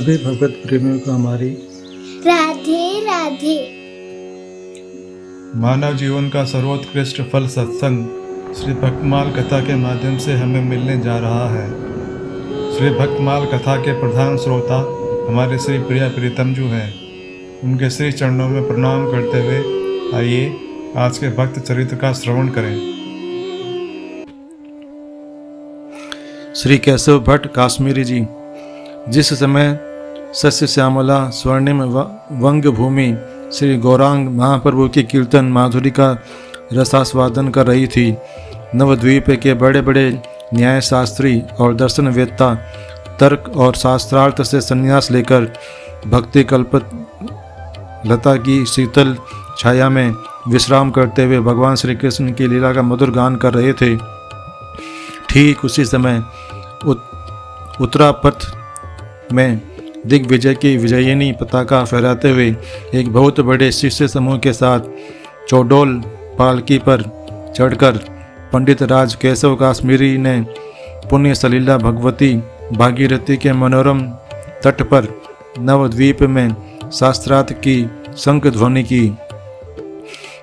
सभी भगवत प्रेमियों को हमारी राधे राधे। मानव जीवन का सर्वोत्कृष्ट फल सत्संग श्री भक्तमाल कथा के माध्यम से हमें मिलने जा रहा है। श्री भक्तमाल कथा के प्रधान श्रोता हमारे श्री प्रिया प्रीतम जी हैं। उनके श्री चरणों में प्रणाम करते हुए आइए आज के भक्त चरित्र का श्रवण करें। श्री केशव भट्ट काश्मीरी जी। जिस समय सस्य श्यामला स्वर्णिम वंग भूमि श्री गौरांग महाप्रभु की कीर्तन माधुरी का रसास्वादन कर रही थी, नवद्वीप के बड़े बड़े न्याय शास्त्री और दर्शन वेत्ता तर्क और शास्त्रार्थ से संन्यास लेकर भक्ति कल्पित लता की शीतल छाया में विश्राम करते हुए भगवान श्री कृष्ण की लीला का मधुर गान कर रहे थे। ठीक उसी समय उत्तरापथ में दिग्विजय की विजयिनी पताका फहराते हुए एक बहुत बड़े शिष्य समूह के साथ चौडोल पालकी पर चढ़कर पंडित राज केशव काश्मीरी ने पुण्य सलीला भगवती भागीरथी के मनोरम तट पर नवद्वीप में शास्त्रार्थ की शंख ध्वनि की।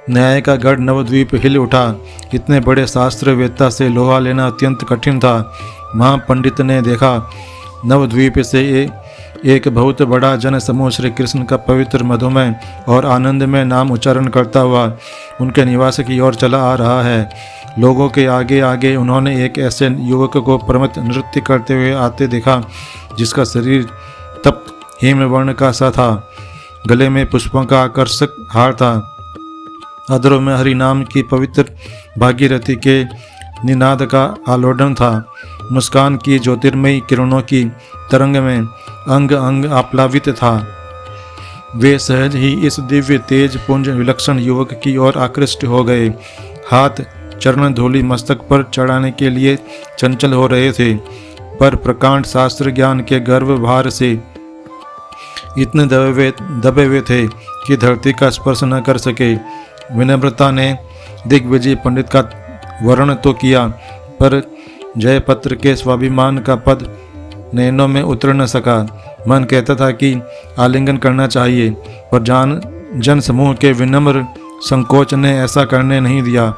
न्याय का गढ़ नवद्वीप हिल उठा। इतने बड़े शास्त्र वेत्ता से लोहा लेना अत्यंत कठिन था। महापंडित ने देखा नवद्वीप से एक बहुत बड़ा जन समूह श्री कृष्ण का पवित्र मधुमय और आनंद में नाम उच्चारण करता हुआ उनके निवास की ओर चला आ रहा है। लोगों के आगे आगे उन्होंने एक ऐसे युवक को प्रमथ नृत्य करते हुए आते देखा जिसका शरीर तप्त हिमवर्ण का सा था। गले में पुष्पों का आकर्षक हार था। अधरों में हरि नाम की पवित्र भागीरथी के निनाद का आलोडन था। मुस्कान की ज्योतिर्मयी किरणों की तरंग में अंग अंग आप्लावित था। वे सहज ही इस दिव्य तेज पुंज विलक्षण युवक की ओर आकृष्ट हो गए। हाथ चरण धूलि मस्तक पर चढ़ाने के लिए चंचल हो रहे थे, पर प्रकांड शास्त्र ज्ञान के गर्व भार से इतने दबे हुए थे कि धरती का स्पर्श न कर सके। विनम्रता ने दिग्विजय पंडित का वर्ण तो किया, पर जयपत्र के स्वाभिमान का पद नैनों में उतर न सका। मन कहता था कि आलिंगन करना चाहिए, पर जन समूह के विनम्र संकोच ने ऐसा करने नहीं दिया।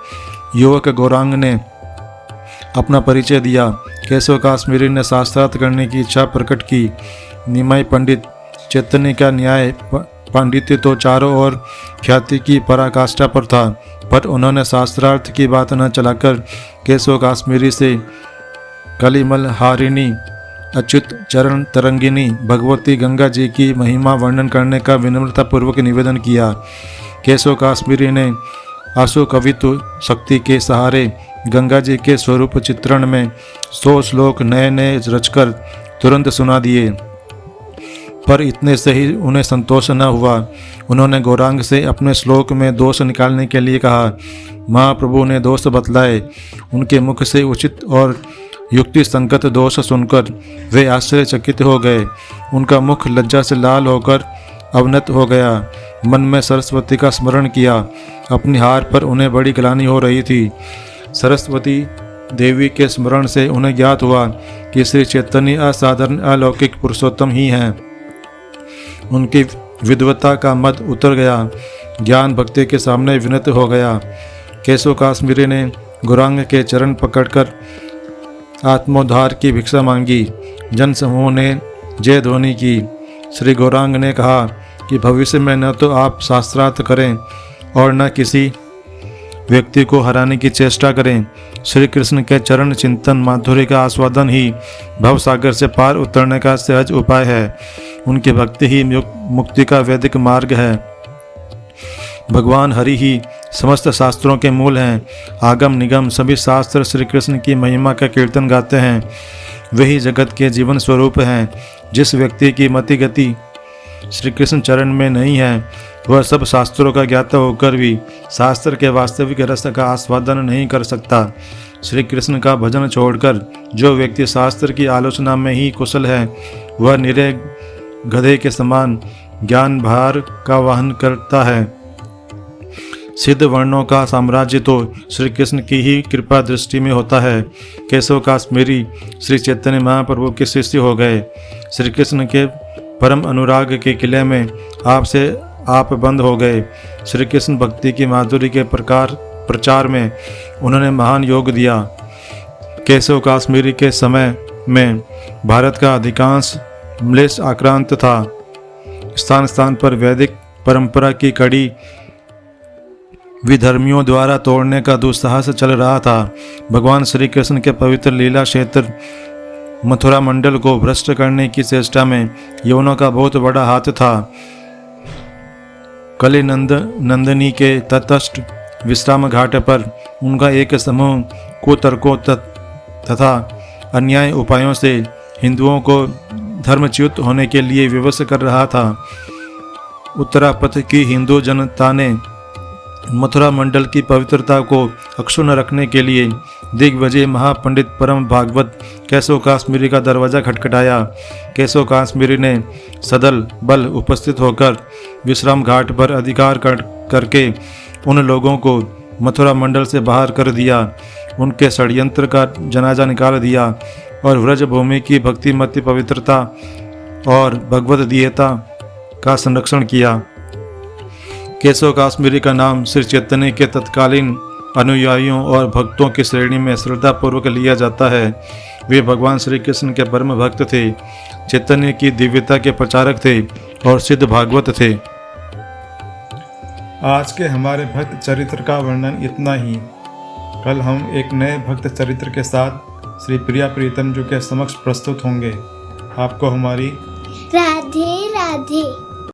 युवक गौरांग ने अपना परिचय दिया। केशव काश्मीरी ने शास्त्रार्थ करने की इच्छा प्रकट की। निमाई पंडित चैतन्य का न्याय पांडित्य तो चारों ओर ख्याति की पराकाष्ठा पर था, पर उन्होंने शास्त्रार्थ की बात न चलाकर केशव काश्मीरी से कलिमल हारिणी अच्युत चरण तरंगिनी भगवती गंगा जी की महिमा वर्णन करने का विनम्रतापूर्वक निवेदन किया। केशव काश्मीरी ने आशु कवित्व शक्ति के सहारे गंगा जी के स्वरूप चित्रण में 100 श्लोक नए नए रचकर तुरंत सुना दिए, पर इतने से ही उन्हें संतोष न हुआ। उन्होंने गौरांग से अपने श्लोक में दोष निकालने के लिए कहा। महाप्रभु ने दोष बतलाए। उनके मुख से उचित और युक्ति संगत दोष सुनकर वे आश्चर्यचकित हो गए। उनका मुख लज्जा से लाल होकर अवनत हो गया। मन में सरस्वती का स्मरण किया। अपनी हार पर उन्हें बड़ी ग्लानि हो रही थी। सरस्वती देवी के स्मरण से उन्हें ज्ञात हुआ कि श्री चैतन्य असाधारण अलौकिक पुरुषोत्तम ही हैं। उनकी विद्वता का मद उतर गया। ज्ञान भक्ति के सामने विनत हो गया। केशव काश्मीरी ने गौरांग के चरण पकड़कर आत्मोद्धार की भिक्षा मांगी। जन समूह ने जय ध्वनि की। श्री गौरांग ने कहा कि भविष्य में न तो आप शास्त्रार्थ करें और न किसी व्यक्ति को हराने की चेष्टा करें। श्री कृष्ण के चरण चिंतन माधुर्य का आस्वादन ही भवसागर से पार उतरने का सहज उपाय है। उनकी भक्ति ही मुक्ति का वैदिक मार्ग है। भगवान हरि ही समस्त शास्त्रों के मूल हैं। आगम निगम सभी शास्त्र श्री कृष्ण की महिमा का कीर्तन गाते हैं। वही जगत के जीवन स्वरूप हैं। जिस व्यक्ति की मति गति श्री कृष्ण चरण में नहीं है, वह सब शास्त्रों का ज्ञाता होकर भी शास्त्र के वास्तविक रस का आस्वादन नहीं कर सकता। श्री कृष्ण का भजन छोड़कर जो व्यक्ति शास्त्र की आलोचना में ही कुशल है, वह निरे गधे के समान ज्ञान भार का वहन करता है। सिद्ध वर्णों का साम्राज्य तो श्री कृष्ण की ही कृपा दृष्टि में होता है। केशव काश्मीरी श्री चैतन्य महाप्रभु के शिष्य हो गए। श्री कृष्ण के परम अनुराग के किले में आपसे आप बंद हो गए। श्री कृष्ण भक्ति की माधुरी के प्रचार में उन्होंने महान योग दिया। केशव काश्मीरी के समय में भारत का अधिकांश म्लेच्छ आक्रांत था। स्थान स्थान पर वैदिक परंपरा की कड़ी विधर्मियों द्वारा तोड़ने का दुस्साहस चल रहा था। भगवान श्री कृष्ण के पवित्र लीला क्षेत्र मथुरा मंडल को भ्रष्ट करने की चेष्टा में यवनों का बहुत बड़ा हाथ था। कली नंदिनी के तटस्थ विश्राम घाट पर उनका एक समूह कुतर्कों तथा अन्याय उपायों से हिंदुओं को धर्मच्युत होने के लिए विवश कर रहा था। उत्तरापथ की हिंदू जनता ने मथुरा मंडल की पवित्रता को अक्षुण्ण रखने के लिए दिग्विजय महापंडित परम भागवत केशव काश्मीरी का दरवाजा खटखटाया। केशव काश्मीरी ने सदल बल उपस्थित होकर विश्राम घाट पर अधिकार करके उन लोगों को मथुरा मंडल से बाहर कर दिया। उनके षड्यंत्र का जनाजा निकाल दिया और व्रज भूमि की भक्तिमती पवित्रता और भगवत दीयता का संरक्षण किया। केशव काश्मीरी का नाम श्री चैतन्य के तत्कालीन अनुयायियों और भक्तों की श्रेणी में श्रद्धापूर्वक लिया जाता है। वे भगवान श्री कृष्ण के परम भक्त थे, चैतन्य की दिव्यता के प्रचारक थे और सिद्ध भागवत थे। आज के हमारे भक्त चरित्र का वर्णन इतना ही। कल हम एक नए भक्त चरित्र के साथ श्री प्रिया प्रीतम जी के समक्ष प्रस्तुत होंगे। आपको हमारी राधे राधे।